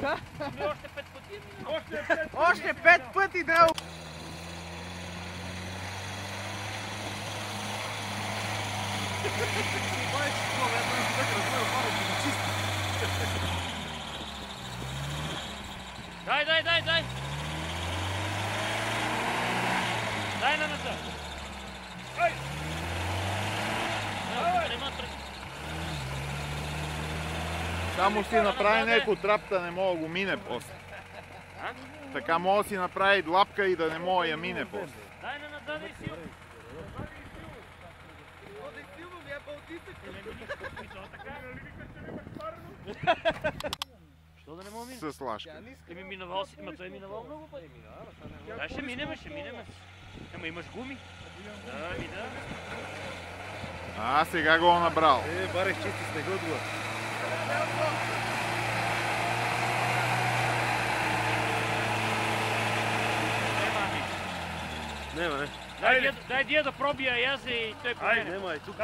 Още 5 пъти. Още 5 пъти да... Дай! Дай на назад! Ай! Само си направи неко трапта, не мога го мине после. Така мога да си направи лапка и да не мога я мине после. Дай на назад и сил! Що да не мога мине? С лашка. Еми минавал си, ма той е минавал много пъти. Да, ще минеме. Ама имаш гуми. Да. А, сега го набрал. Барех чисти снега отгоре. Нема, не. Дай Дия да пробия и аз и той по мене. Нема, и тук.